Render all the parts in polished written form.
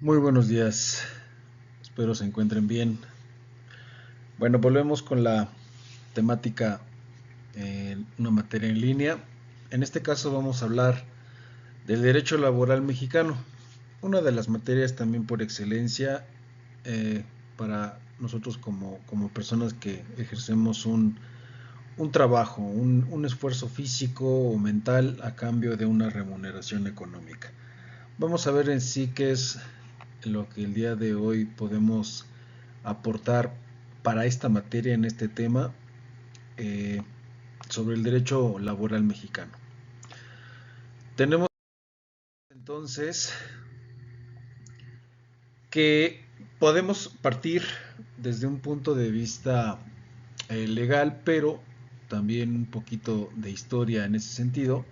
Muy buenos días, espero se encuentren bien. Bueno, volvemos con la temática en una materia en línea. En este caso vamos a hablar del derecho laboral mexicano, una de las materias también por excelencia eh, para nosotros como personas que ejercemos un trabajo, un esfuerzo físico o mental a cambio de una remuneración económica. Vamos a ver en sí qué es lo que el día de hoy podemos aportar para esta materia en este tema eh, sobre el derecho laboral mexicano. Tenemos entonces que podemos partir desde un punto de vista legal, pero también un poquito de historia en ese sentido,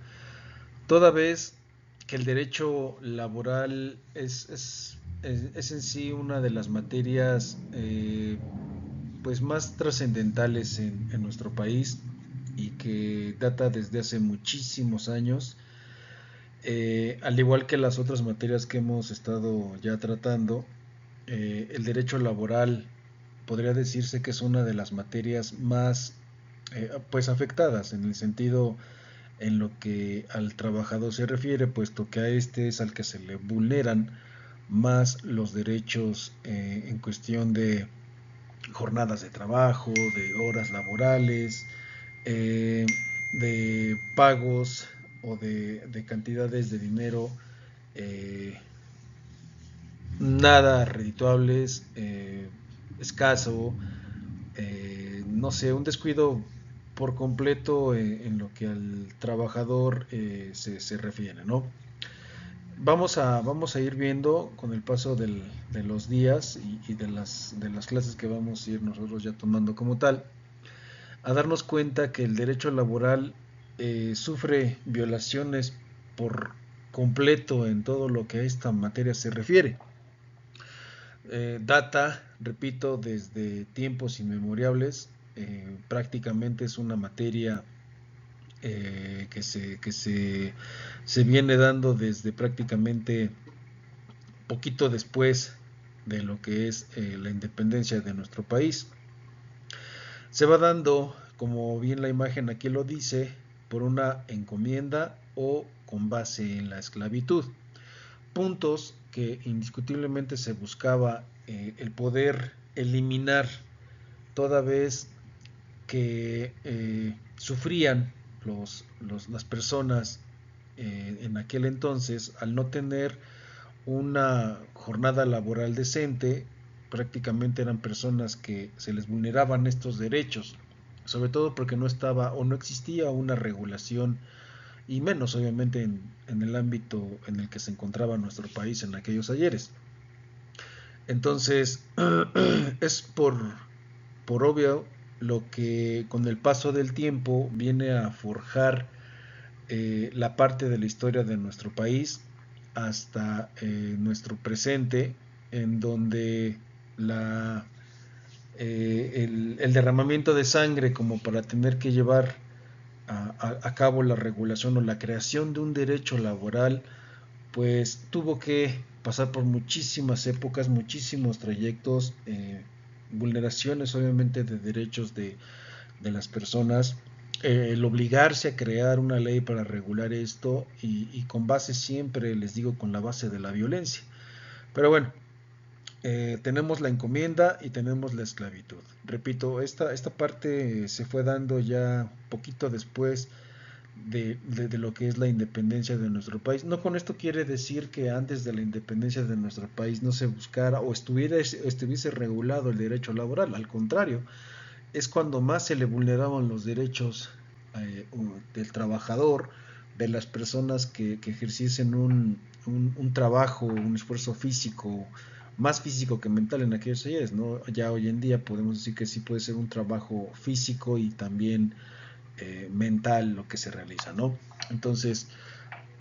toda vez que el derecho laboral es en sí una de las materias pues más trascendentales en nuestro país y que data desde hace muchísimos años, al igual que las otras materias que hemos estado ya tratando. El derecho laboral podría decirse que es una de las materias más pues afectadas en el sentido en lo que al trabajador se refiere, puesto que a este es al que se le vulneran más los derechos en cuestión de jornadas de trabajo, de horas laborales, eh, de pagos o de cantidades de dinero eh, nada redituables, escaso, no sé, un descuido por completo en lo que al trabajador se refiere, ¿no? Vamos a ir viendo con el paso de los días y de las clases que vamos a ir nosotros ya tomando como tal, a darnos cuenta que el derecho laboral sufre violaciones por completo en todo lo que a esta materia se refiere. Data, repito, desde tiempos inmemorables. Prácticamente es una materia se viene dando desde prácticamente poquito después de lo que es la independencia de nuestro país. Se va dando, como bien la imagen aquí lo dice, por una encomienda o con base en la esclavitud. Puntos que indiscutiblemente se buscaba el poder eliminar toda vez que sufrían las personas en aquel entonces al no tener una jornada laboral decente. Prácticamente eran personas que se les vulneraban estos derechos, sobre todo porque no estaba o no existía una regulación, y menos obviamente en el ámbito en el que se encontraba nuestro país en aquellos ayeres. Entonces, es por obvio lo que con el paso del tiempo viene a forjar la parte de la historia de nuestro país hasta nuestro presente, en donde el derramamiento de sangre como para tener que llevar a cabo la regulación o la creación de un derecho laboral, pues tuvo que pasar por muchísimas épocas, muchísimos trayectos, vulneraciones obviamente de derechos de las personas, el obligarse a crear una ley para regular esto y con base siempre, les digo, con la base de la violencia. Pero bueno, tenemos la encomienda y tenemos la esclavitud. Repito, esta parte se fue dando ya poquito después de lo que es la independencia de nuestro país. No con esto quiere decir que antes de la independencia de nuestro país no se buscara o estuviese regulado el derecho laboral. Al contrario, es cuando más se le vulneraban los derechos del trabajador, de las personas que ejerciesen un trabajo, un esfuerzo físico, más físico que mental en aquellos ayeres, ¿no? Ya hoy en día podemos decir que sí puede ser un trabajo físico y también mental lo que se realiza, ¿no? Entonces,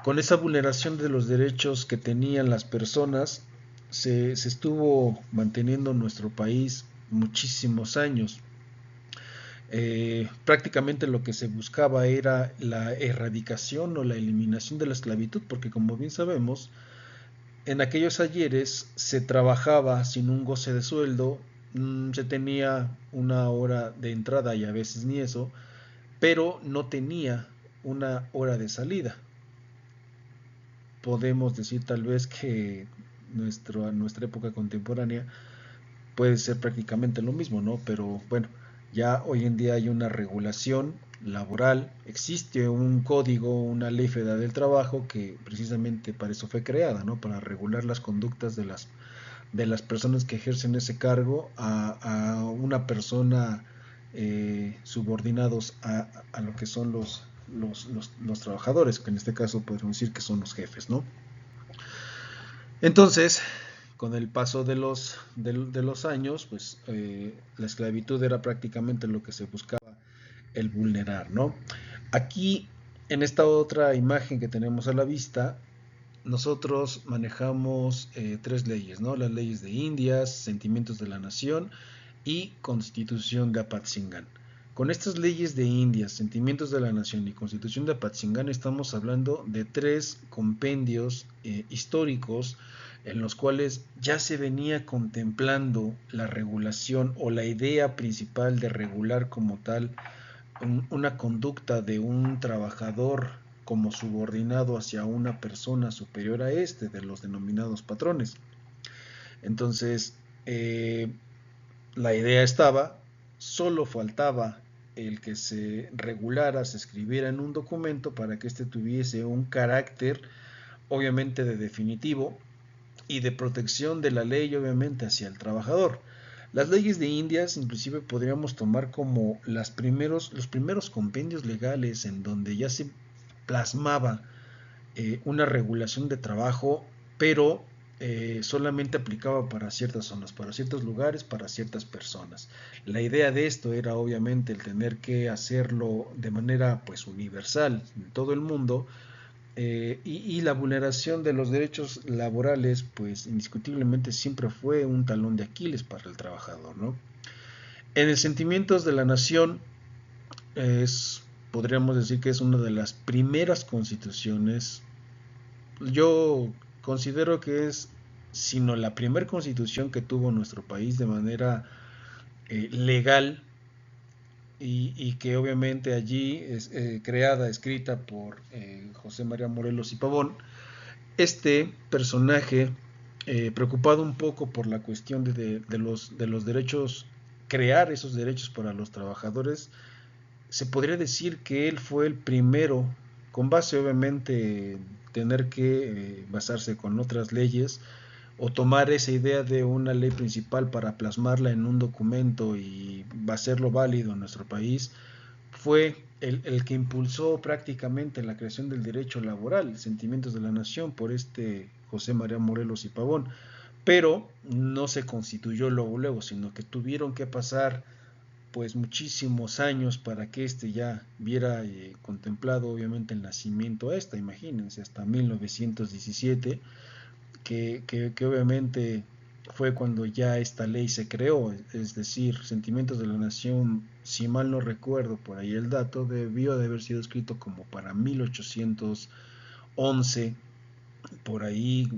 con esa vulneración de los derechos que tenían las personas, se estuvo manteniendo nuestro país muchísimos años. Prácticamente lo que se buscaba era la erradicación o la eliminación de la esclavitud, porque como bien sabemos, en aquellos ayeres se trabajaba sin un goce de sueldo, se tenía una hora de entrada y a veces ni eso, pero no tenía una hora de salida. Podemos decir tal vez que nuestra época contemporánea puede ser prácticamente lo mismo, ¿no? Pero bueno, ya hoy en día hay una regulación laboral, existe un código, una ley federal del trabajo que precisamente para eso fue creada, ¿no? Para regular las conductas de las personas que ejercen ese cargo a una persona subordinados a lo que son los trabajadores, que en este caso podemos decir que son los jefes, ¿no? Entonces, con el paso de los años, pues la esclavitud era prácticamente lo que se buscaba el vulnerar, ¿no? Aquí, en esta otra imagen que tenemos a la vista, nosotros manejamos tres leyes, ¿no? Las leyes de Indias, Sentimientos de la Nación y Constitución de Apatzingán. Con estas leyes de Indias, Sentimientos de la Nación y Constitución de Apatzingán estamos hablando de tres compendios históricos en los cuales ya se venía contemplando la regulación o la idea principal de regular como tal una conducta de un trabajador como subordinado hacia una persona superior a este, de los denominados patrones. Entonces, la idea estaba, solo faltaba el que se regulara, se escribiera en un documento para que éste tuviese un carácter, obviamente, de definitivo y de protección de la ley, obviamente, hacia el trabajador. Las leyes de Indias inclusive podríamos tomar como los primeros compendios legales en donde ya se plasmaba una regulación de trabajo, pero solamente aplicaba para ciertas zonas, para ciertos lugares, para ciertas personas. La idea de esto era obviamente el tener que hacerlo de manera pues universal en todo el mundo, y la vulneración de los derechos laborales pues indiscutiblemente siempre fue un talón de Aquiles para el trabajador, ¿no? En el Sentimientos de la Nación podríamos decir que es una de las primeras constituciones. Yo considero que es, sino la primera constitución que tuvo nuestro país de manera legal, y que obviamente allí es creada, escrita por José María Morelos y Pavón. Este personaje, preocupado un poco por la cuestión de los derechos, crear esos derechos para los trabajadores, se podría decir que él fue el primero, con base obviamente tener que basarse con otras leyes o tomar esa idea de una ley principal para plasmarla en un documento y hacerlo válido en nuestro país, fue el que impulsó prácticamente la creación del derecho laboral, Sentimientos de la Nación, por este José María Morelos y Pavón. Pero no se constituyó luego, sino que tuvieron que pasar pues muchísimos años para que este ya viera contemplado obviamente el nacimiento imagínense, hasta 1917, que obviamente fue cuando ya esta ley se creó, es decir, Sentimientos de la Nación, si mal no recuerdo por ahí el dato, debió de haber sido escrito como para 1811, por ahí,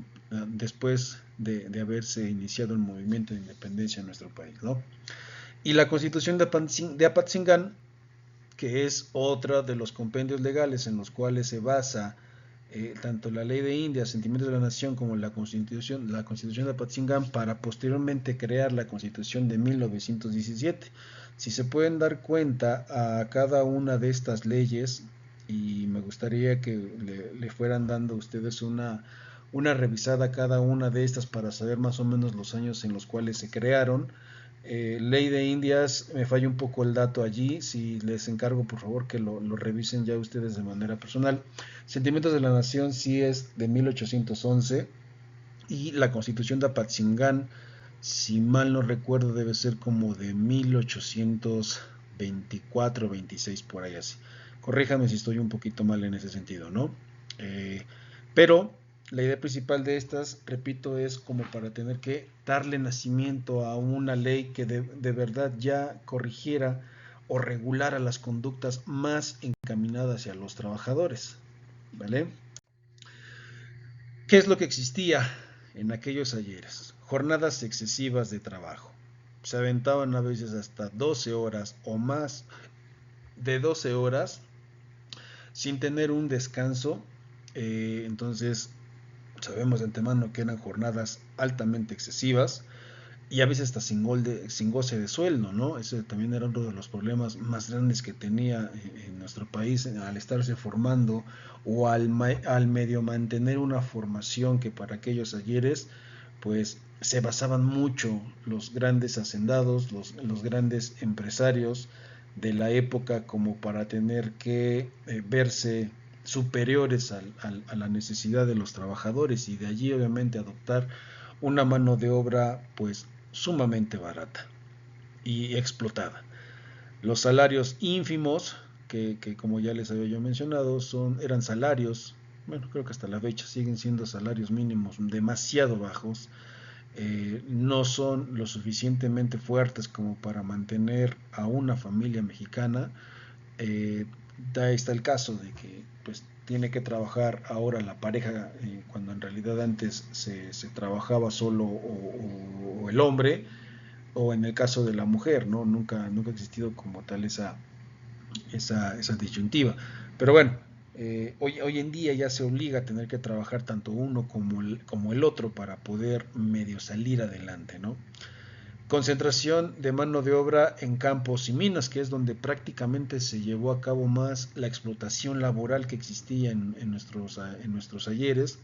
después de haberse iniciado el movimiento de independencia en nuestro país, ¿no? Y la Constitución de Apatzingán, que es otra de los compendios legales en los cuales se basa tanto la ley de Indias, Sentimientos de la Nación, como la Constitución de Apatzingán, para posteriormente crear la Constitución de 1917. Si se pueden dar cuenta a cada una de estas leyes, y me gustaría que le fueran dando ustedes una revisada a cada una de estas para saber más o menos los años en los cuales se crearon. Ley de Indias, me falla un poco el dato allí, si les encargo por favor que lo revisen ya ustedes de manera personal. Sentimientos de la Nación sí es de 1811, y la Constitución de Apatzingán, si mal no recuerdo, debe ser como de 1824, 26, por ahí así. Corríjame si estoy un poquito mal en ese sentido, ¿no? Pero la idea principal de estas, repito, es como para tener que darle nacimiento a una ley que de verdad ya corrigiera o regulara las conductas más encaminadas hacia los trabajadores, ¿vale? ¿Qué es lo que existía? en aquellos ayeres, jornadas excesivas de trabajo. Se aventaban a veces hasta 12 horas o más de 12 horas sin tener un descanso. Entonces sabemos de antemano que eran jornadas altamente excesivas y a veces hasta sin goce de sueldo, ¿no? Ese también era uno de los problemas más grandes que tenía en nuestro país al estarse formando o al medio mantener una formación que para aquellos ayeres pues se basaban mucho los grandes hacendados, los grandes empresarios de la época como para tener que verse superiores a la necesidad de los trabajadores y de allí obviamente adoptar una mano de obra pues sumamente barata y explotada. Los salarios ínfimos, que como ya les había yo mencionado, eran salarios, bueno, creo que hasta la fecha siguen siendo salarios mínimos demasiado bajos, no son lo suficientemente fuertes como para mantener a una familia mexicana. Ahí está el caso de que pues tiene que trabajar ahora la pareja cuando en realidad antes se trabajaba solo o el hombre o en el caso de la mujer, ¿no? Nunca ha existido como tal esa disyuntiva. Pero bueno, hoy en día ya se obliga a tener que trabajar tanto uno como el otro para poder medio salir adelante, ¿no? Concentración de mano de obra en campos y minas, que es donde prácticamente se llevó a cabo más la explotación laboral que existía en nuestros ayeres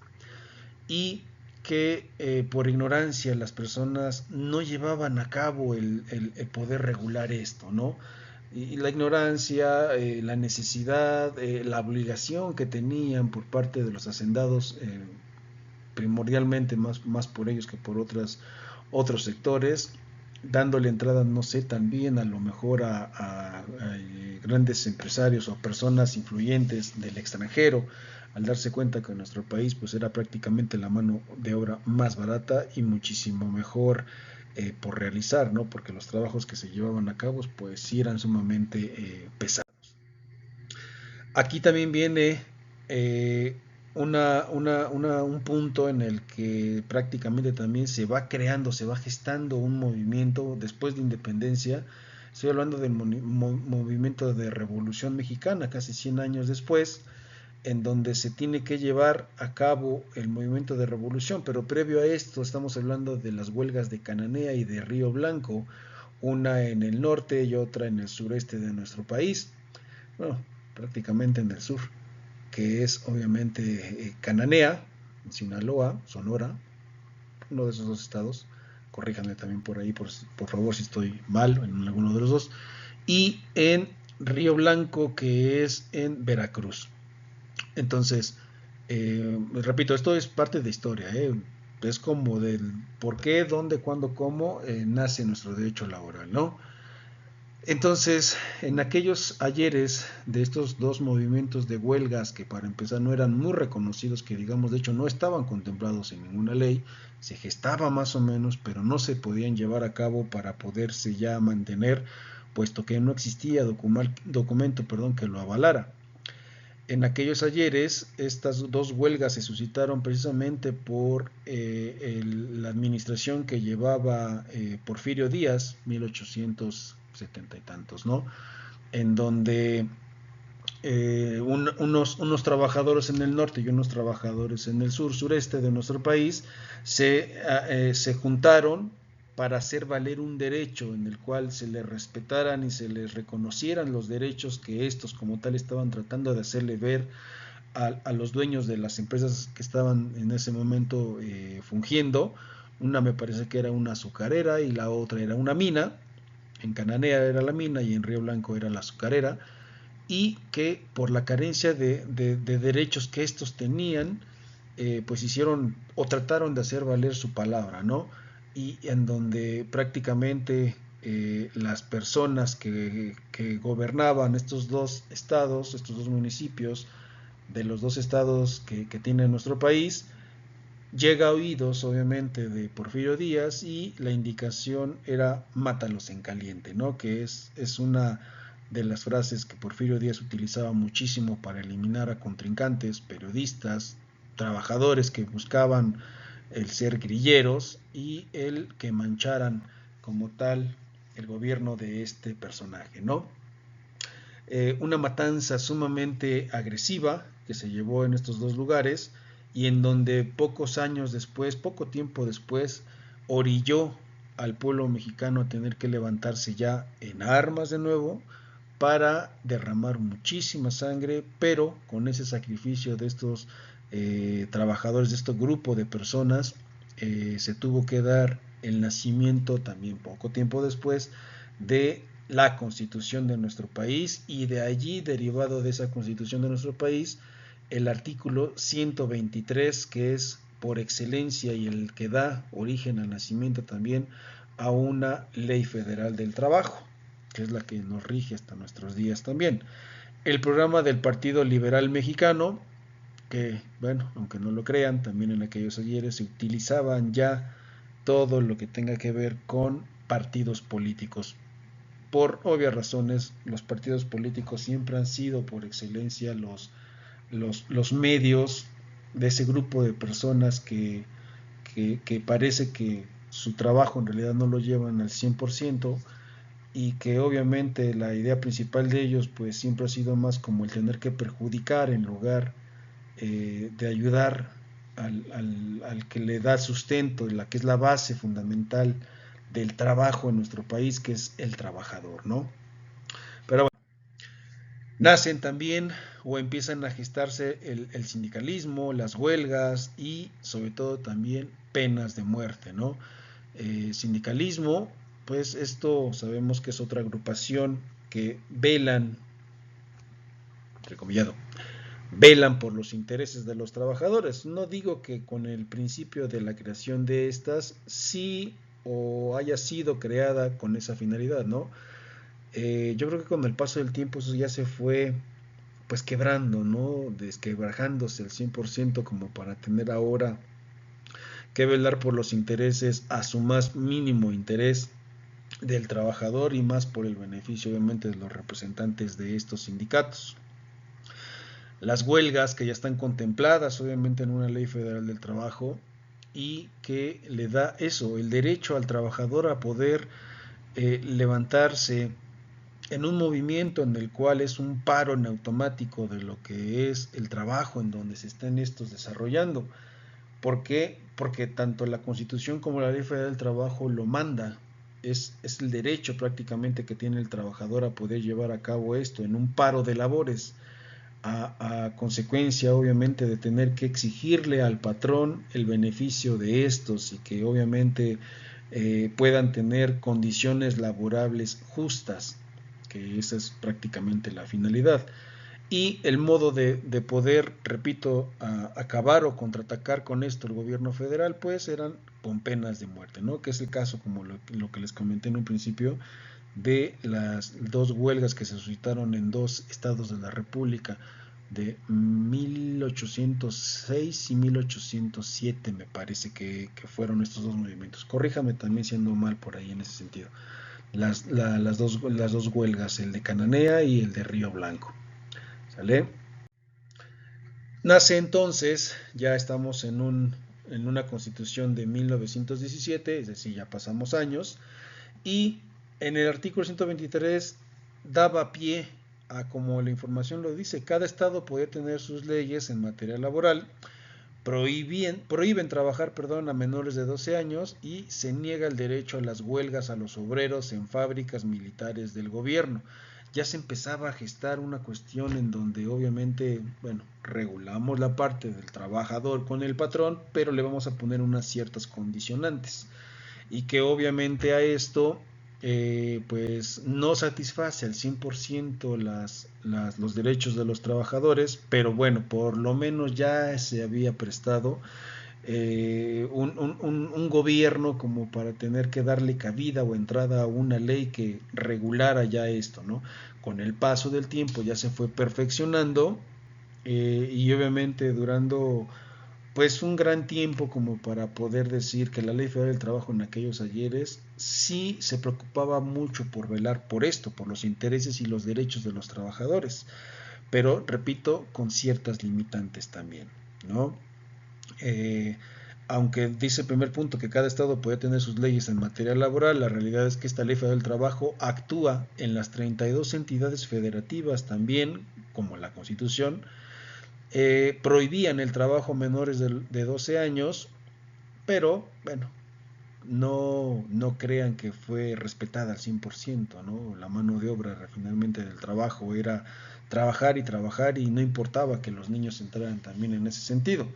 y que por ignorancia las personas no llevaban a cabo el poder regular esto, ¿no? Y la ignorancia, la necesidad, la obligación que tenían por parte de los hacendados, primordialmente más por ellos que por otros sectores, dándole entrada, no sé, también a lo mejor a grandes empresarios o personas influyentes del extranjero, al darse cuenta que en nuestro país pues era prácticamente la mano de obra más barata y muchísimo mejor por realizar, ¿no? Porque los trabajos que se llevaban a cabo pues sí eran sumamente pesados. Aquí también viene un punto en el que prácticamente también se va creando, se va gestando un movimiento después de independencia. Estoy hablando del movimiento de Revolución Mexicana, casi 100 años después, en donde se tiene que llevar a cabo el movimiento de revolución, pero previo a esto estamos hablando de las huelgas de Cananea y de Río Blanco, una en el norte y otra en el sureste de nuestro país, bueno, prácticamente en el sur, que es obviamente Cananea, Sinaloa, Sonora, uno de esos dos estados, corríjanme también por ahí, por favor si estoy mal en alguno de los dos, y en Río Blanco, que es en Veracruz. Entonces, repito, esto es parte de historia, es como del por qué, dónde, cuándo, cómo nace nuestro derecho laboral, ¿no? Entonces, en aquellos ayeres de estos dos movimientos de huelgas que para empezar no eran muy reconocidos, que digamos de hecho no estaban contemplados en ninguna ley, se gestaba más o menos, pero no se podían llevar a cabo para poderse ya mantener, puesto que no existía documento que lo avalara. En aquellos ayeres, estas dos huelgas se suscitaron precisamente por la administración que llevaba Porfirio Díaz, 1870 y tantos, ¿no? En donde unos trabajadores en el norte y unos trabajadores en el sureste de nuestro país se juntaron para hacer valer un derecho en el cual se les respetaran y se les reconocieran los derechos que estos como tal estaban tratando de hacerle ver a los dueños de las empresas que estaban en ese momento fungiendo. Una me parece que era una azucarera y la otra era una mina. En Cananea era la mina y en Río Blanco era la azucarera, y que por la carencia de derechos que estos tenían, pues hicieron o trataron de hacer valer su palabra, ¿no? Y en donde prácticamente las personas que gobernaban estos dos estados, estos dos municipios de los dos estados que tiene nuestro país, llega a oídos obviamente de Porfirio Díaz y la indicación era mátalos en caliente, ¿no? Que es una de las frases que Porfirio Díaz utilizaba muchísimo para eliminar a contrincantes, periodistas, trabajadores que buscaban el ser grilleros y el que mancharan como tal el gobierno de este personaje, ¿no? Una matanza sumamente agresiva que se llevó en estos dos lugares y en donde pocos años después, poco tiempo después, orilló al pueblo mexicano a tener que levantarse ya en armas de nuevo para derramar muchísima sangre, pero con ese sacrificio de estos trabajadores, de este grupo de personas, se tuvo que dar el nacimiento también poco tiempo después de la constitución de nuestro país, y de allí, derivado de esa constitución de nuestro país, el artículo 123, que es por excelencia y el que da origen al nacimiento también a una ley federal del trabajo, que es la que nos rige hasta nuestros días también. El programa del Partido Liberal Mexicano, que, bueno, aunque no lo crean, también en aquellos ayeres se utilizaban ya todo lo que tenga que ver con partidos políticos. Por obvias razones, los partidos políticos siempre han sido por excelencia los medios de ese grupo de personas que parece que su trabajo en realidad no lo llevan al 100%, y que obviamente la idea principal de ellos pues siempre ha sido más como el tener que perjudicar en lugar de ayudar al que le da sustento, la que es la base fundamental del trabajo en nuestro país, que es el trabajador, ¿no? Pero bueno, nacen también o empiezan a gestarse el sindicalismo, las huelgas y sobre todo también penas de muerte, ¿no? Sindicalismo, pues esto sabemos que es otra agrupación que velan, entrecomillado, velan por los intereses de los trabajadores. No digo que con el principio de la creación de estas sí o haya sido creada con esa finalidad, ¿no? Yo creo que con el paso del tiempo eso ya se fue pues quebrando, ¿no? Desquebrajándose al 100% como para tener ahora que velar por los intereses a su más mínimo interés del trabajador y más por el beneficio obviamente de los representantes de estos sindicatos. Las huelgas que ya están contempladas obviamente en una ley federal del trabajo y que le da eso, el derecho al trabajador a poder levantarse en un movimiento en el cual es un paro en automático de lo que es el trabajo en donde se están estos desarrollando. ¿Por qué? Porque tanto la Constitución como la Ley Federal del Trabajo lo manda. Es el derecho prácticamente que tiene el trabajador a poder llevar a cabo esto en un paro de labores, a consecuencia obviamente de tener que exigirle al patrón el beneficio de estos y que obviamente puedan tener condiciones laborables justas, que esa es prácticamente la finalidad. Y el modo de poder, repito, acabar o contraatacar con esto el gobierno federal, pues eran con penas de muerte, ¿no? Que es el caso, como lo que les comenté en un principio, de las dos huelgas que se suscitaron en dos estados de la República, de 1806 y 1807, me parece que fueron estos dos movimientos. Corríjame también siendo mal por ahí en ese sentido. Las dos huelgas, el de Cananea y el de Río Blanco. ¿Sale? Nace entonces, ya estamos en una constitución de 1917, es decir, ya pasamos años, y en el artículo 123 daba pie a, como la información lo dice, cada estado podía tener sus leyes en materia laboral, prohíben trabajar, perdón, a menores de 12 años y se niega el derecho a las huelgas a los obreros en fábricas militares del gobierno. Ya se empezaba a gestar una cuestión en donde obviamente, bueno, regulamos la parte del trabajador con el patrón, pero le vamos a poner unas ciertas condicionantes y que obviamente a esto pues no satisface al 100% los derechos de los trabajadores, pero bueno, por lo menos ya se había prestado un gobierno como para tener que darle cabida o entrada a una ley que regulara ya esto, ¿no? Con el paso del tiempo ya se fue perfeccionando y obviamente durando pues un gran tiempo como para poder decir que la Ley Federal del Trabajo en aquellos ayeres sí se preocupaba mucho por velar por esto, por los intereses y los derechos de los trabajadores, pero repito, con ciertas limitantes también, ¿no? Eh, aunque dice el primer punto que cada estado puede tener sus leyes en materia laboral, la realidad es que esta ley federal del trabajo actúa en las 32 entidades federativas también, como la Constitución, prohibían el trabajo a menores de 12 años, pero bueno, no crean que fue respetada al 100%, ¿no? La mano de obra finalmente del trabajo era trabajar y trabajar y no importaba que los niños entraran también en ese sentido.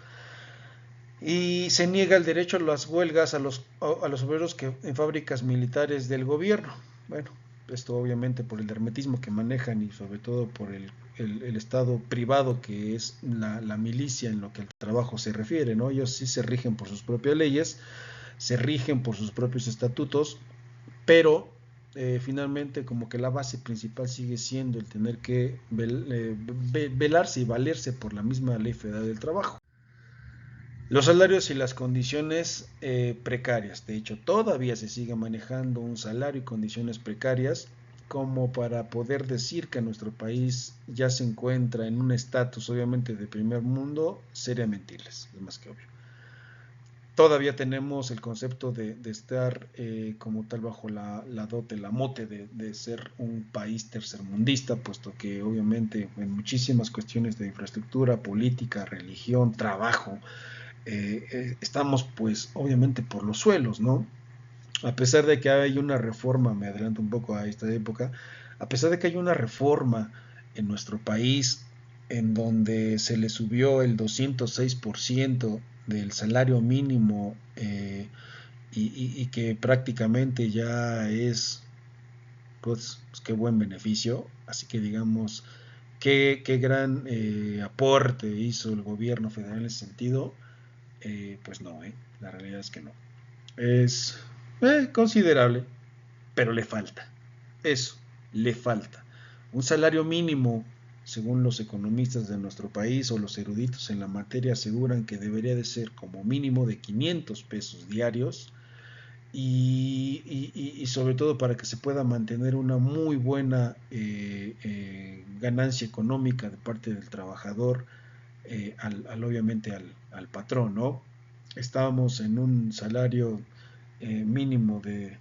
Y se niega el derecho a las huelgas a los obreros que en fábricas militares del gobierno. Bueno, esto obviamente por el hermetismo que manejan y sobre todo por el estado privado que es la milicia en lo que al trabajo se refiere, ¿no? Ellos sí se rigen por sus propias leyes, se rigen por sus propios estatutos, pero finalmente como que la base principal sigue siendo el tener que velarse y valerse por la misma ley federal del trabajo. Los salarios y las condiciones precarias. De hecho, todavía se sigue manejando un salario y condiciones precarias como para poder decir que nuestro país ya se encuentra en un estatus obviamente de primer mundo, sería mentirles, es más que obvio. Todavía tenemos el concepto de estar como tal bajo la dote, la mote de ser un país tercermundista, puesto que obviamente en muchísimas cuestiones de infraestructura, política, religión, trabajo, estamos pues obviamente por los suelos, ¿no? A pesar de que hay una reforma, me adelanto un poco a esta época, a pesar de que hay una reforma en nuestro país en donde se le subió el 206% del salario mínimo y que prácticamente ya es, pues qué buen beneficio, así que digamos, qué gran aporte hizo el gobierno federal en ese sentido, pues no, la realidad es que no. Es considerable, pero le falta. Eso, le falta. Un salario mínimo, según los economistas de nuestro país o los eruditos en la materia, aseguran que debería de ser como mínimo de 500 pesos diarios y sobre todo para que se pueda mantener una muy buena ganancia económica de parte del trabajador obviamente al patrón, ¿no? Estábamos en un salario mínimo de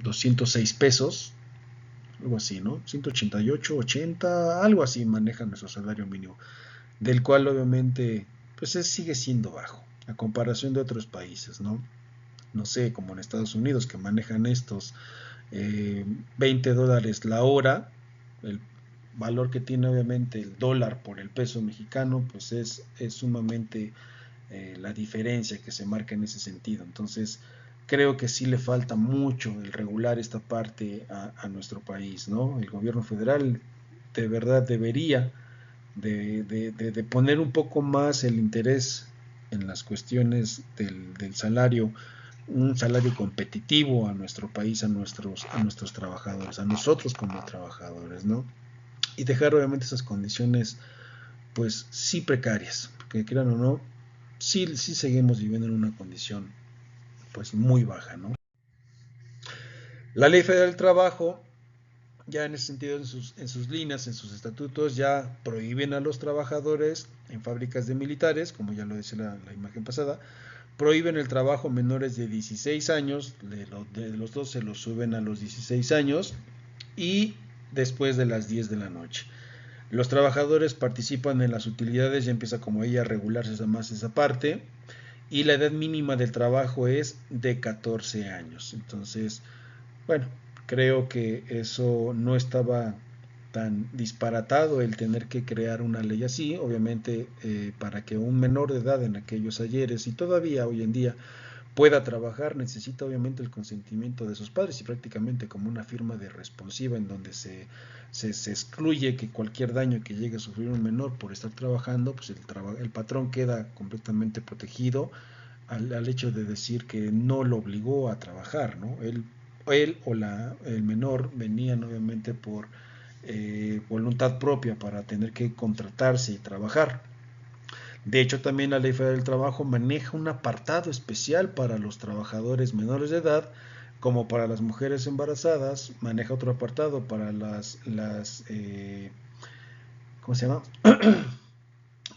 206 pesos, algo así, ¿no? 188, 80, algo así maneja nuestro salario mínimo, del cual obviamente pues sigue siendo bajo a comparación de otros países, ¿no? No sé, como en Estados Unidos que manejan estos $20 la hora, el valor que tiene obviamente el dólar por el peso mexicano, pues es sumamente la diferencia que se marca en ese sentido. Entonces, creo que sí le falta mucho el regular esta parte a nuestro país, ¿no? El gobierno federal de verdad debería de poner un poco más el interés en las cuestiones del salario, un salario competitivo a nuestro país, a nuestros trabajadores, a nosotros como trabajadores, ¿no? Y dejar obviamente esas condiciones, pues sí precarias, porque quieran o no, sí seguimos viviendo en una condición, pues muy baja, ¿no? La Ley Federal del Trabajo, ya en ese sentido, en sus líneas, en sus estatutos, ya prohíben a los trabajadores en fábricas de militares, como ya lo decía la imagen pasada, prohíben el trabajo menores de 16 años, de los 12 los suben a los 16 años y después de las 10 de la noche. Los trabajadores participan en las utilidades, ya empieza como ella a regularse más esa parte, y la edad mínima del trabajo es de 14 años. Entonces, bueno, creo que eso no estaba tan disparatado el tener que crear una ley así, obviamente para que un menor de edad en aquellos ayeres y todavía hoy en día pueda trabajar, necesita obviamente el consentimiento de sus padres y prácticamente como una firma de responsiva en donde se excluye que cualquier daño que llegue a sufrir un menor por estar trabajando, pues el patrón queda completamente protegido al hecho de decir que no lo obligó a trabajar, ¿no? Él o el menor venían obviamente por voluntad propia para tener que contratarse y trabajar. De hecho, también la Ley Federal del Trabajo maneja un apartado especial para los trabajadores menores de edad, como para las mujeres embarazadas, maneja otro apartado para ¿cómo se llama?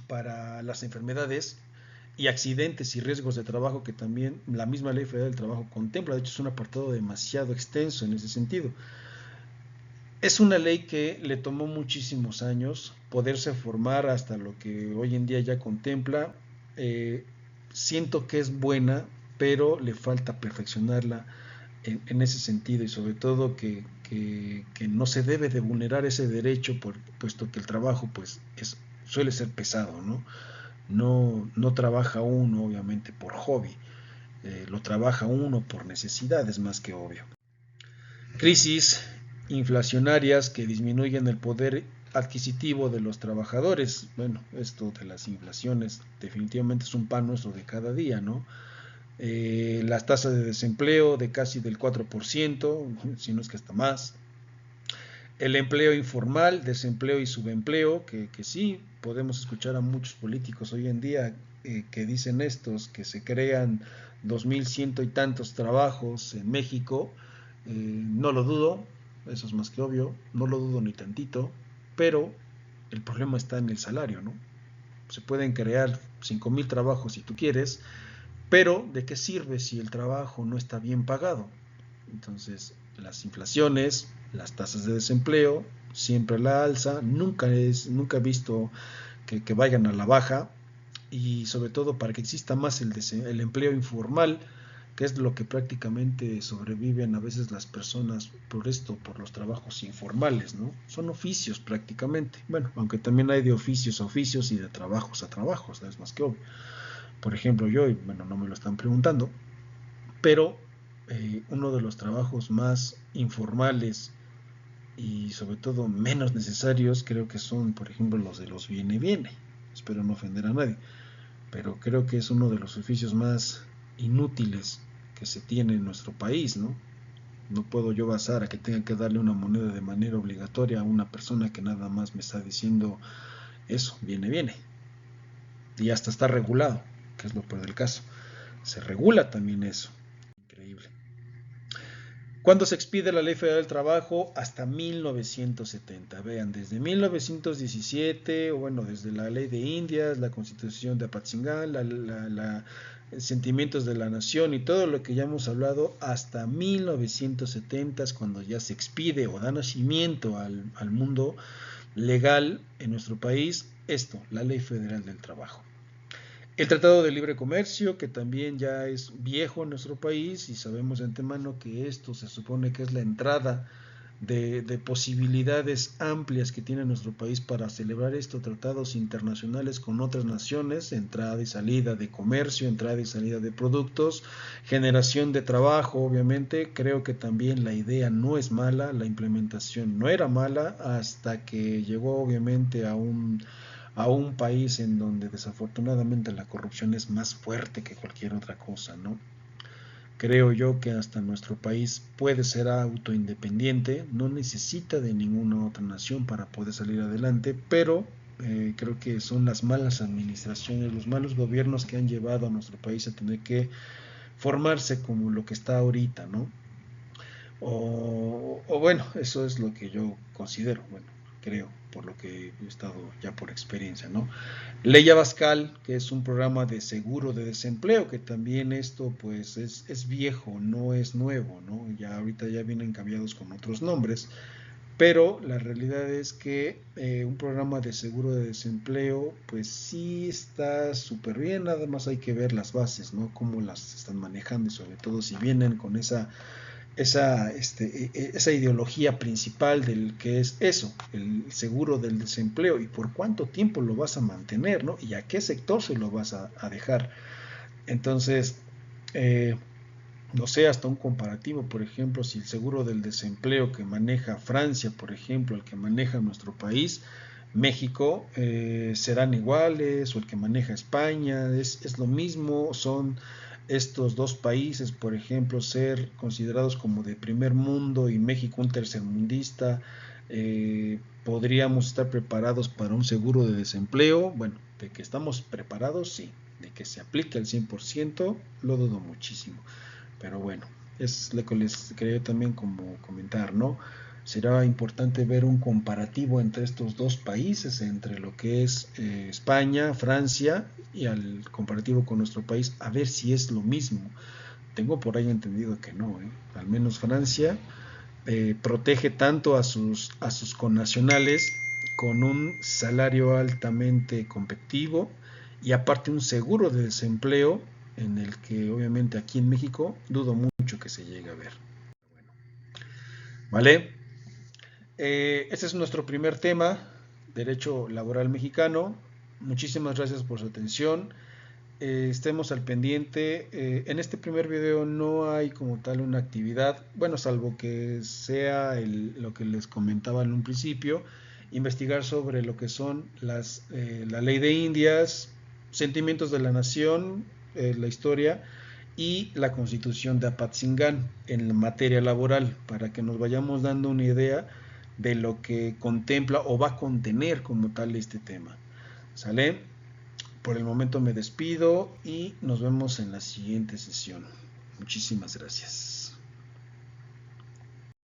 Para las enfermedades y accidentes y riesgos de trabajo que también la misma Ley Federal del Trabajo contempla. De hecho, es un apartado demasiado extenso en ese sentido. Es una ley que le tomó muchísimos años poderse formar hasta lo que hoy en día ya contempla. Eh, Siento que es buena, pero le falta perfeccionarla en ese sentido, y sobre todo que no se debe de vulnerar ese derecho, puesto que el trabajo pues suele ser pesado, ¿no? No trabaja uno obviamente por hobby, lo trabaja uno por necesidades más que obvio. Crisis inflacionarias que disminuyen el poder adquisitivo de los trabajadores. Bueno, esto de las inflaciones definitivamente es un pan nuestro de cada día, ¿no? Las tasas de desempleo de casi del 4%, si no es que hasta más. El empleo informal, desempleo y subempleo, que sí, podemos escuchar a muchos políticos hoy en día que dicen estos, que se crean 2100 y tantos trabajos en México. No lo dudo, eso es más que obvio, no lo dudo ni tantito, pero el problema está en el salario, ¿no? Se pueden crear 5000 trabajos si tú quieres, pero ¿de qué sirve si el trabajo no está bien pagado? Entonces, las inflaciones, las tasas de desempleo, siempre a la alza, nunca he visto que vayan a la baja, y sobre todo para que exista más el empleo informal, que es lo que prácticamente sobreviven a veces las personas por esto, por los trabajos informales, ¿no? Son oficios prácticamente. Bueno, aunque también hay de oficios a oficios y de trabajos a trabajos, es más que obvio. Por ejemplo, yo, y bueno, no me lo están preguntando, pero uno de los trabajos más informales y sobre todo menos necesarios creo que son, por ejemplo, los de los viene. Espero no ofender a nadie, pero creo que es uno de los oficios más inútiles que se tiene en nuestro país, ¿no? No puedo yo basar a que tenga que darle una moneda de manera obligatoria a una persona que nada más me está diciendo eso, viene. Y hasta está regulado, que es lo peor del caso. Se regula también eso. Increíble. ¿Cuándo se expide la Ley Federal del Trabajo? Hasta 1970. Vean, desde 1917, o bueno, desde la Ley de Indias, la Constitución de Apatzingán, Sentimientos de la Nación y todo lo que ya hemos hablado, hasta 1970 es cuando ya se expide o da nacimiento al mundo legal en nuestro país esto, la Ley Federal del Trabajo. El Tratado de Libre Comercio, que también ya es viejo en nuestro país, y sabemos de antemano que esto se supone que es la entrada de posibilidades amplias que tiene nuestro país para celebrar estos tratados internacionales con otras naciones, entrada y salida de comercio, entrada y salida de productos, generación de trabajo. Obviamente creo que también la idea no es mala, la implementación no era mala, hasta que llegó obviamente a un país en donde desafortunadamente la corrupción es más fuerte que cualquier otra cosa, ¿no? Creo yo que hasta nuestro país puede ser autoindependiente, no necesita de ninguna otra nación para poder salir adelante, pero creo que son las malas administraciones, los malos gobiernos que han llevado a nuestro país a tener que formarse como lo que está ahorita, ¿no? O bueno, eso es lo que yo considero, bueno, creo, por lo que he estado ya por experiencia, ¿no? Ley Abascal, que es un programa de seguro de desempleo, que también esto pues es viejo, no es nuevo, ¿no? Ya ahorita ya vienen cambiados con otros nombres, pero la realidad es que un programa de seguro de desempleo pues sí está súper bien, nada más hay que ver las bases, ¿no? Cómo las están manejando, y sobre todo si vienen con esa ideología principal del que es eso, el seguro del desempleo, y por cuánto tiempo lo vas a mantener, ¿no? Y a qué sector se lo vas a dejar. Entonces, eh, no sé, hasta un comparativo, por ejemplo, si el seguro del desempleo que maneja Francia, por ejemplo, el que maneja nuestro país, México, serán iguales, o el que maneja España, es lo mismo, son estos dos países, por ejemplo, ser considerados como de primer mundo y México un tercermundista. Podríamos estar preparados para un seguro de desempleo. Bueno, de que estamos preparados, sí, de que se aplique al 100%, lo dudo muchísimo. Pero bueno, es lo que les quería también como comentar, ¿no? será importante ver un comparativo entre estos dos países, entre lo que es España, Francia, y al comparativo con nuestro país, a ver si es lo mismo. Tengo por ahí entendido que no, ¿eh? Al menos Francia protege tanto a sus connacionales con un salario altamente competitivo y aparte un seguro de desempleo en el que obviamente aquí en México dudo mucho que se llegue a ver. ¿Vale? Este es nuestro primer tema, derecho laboral mexicano. Muchísimas gracias por su atención. Estemos al pendiente. En este primer video no hay como tal una actividad, bueno, salvo que sea lo que les comentaba en un principio, investigar sobre lo que son la ley de Indias, sentimientos de la nación, la historia y la constitución de Apatzingán en materia laboral, para que nos vayamos dando una idea de lo que contempla o va a contener como tal este tema. ¿Sale? Por el momento me despido y nos vemos en la siguiente sesión. Muchísimas gracias.